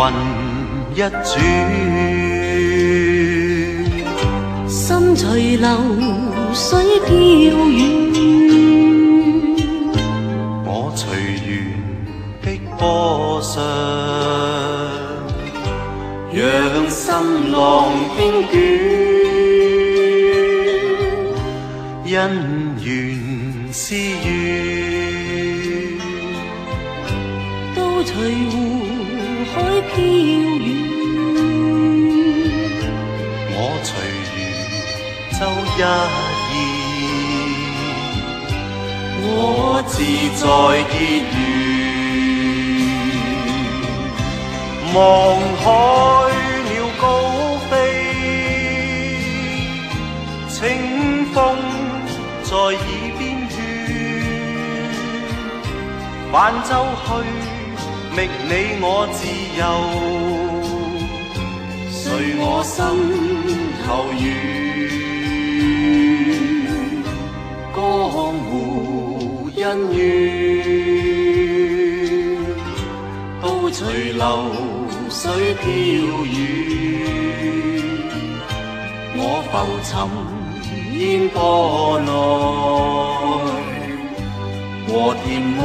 雲一轉，心隨流水飄遠。我隨緣的波上，讓心浪輕捲，因緣施予，都隨湖海飄遠。我隨緣走一意，我自在結緣。望海鳥高飛，清風在耳邊勸，泛舟去，覓你我自由，隨我心頭緣，江湖恩怨，都隨流水飄遠。我浮沉煙波內，和甜夢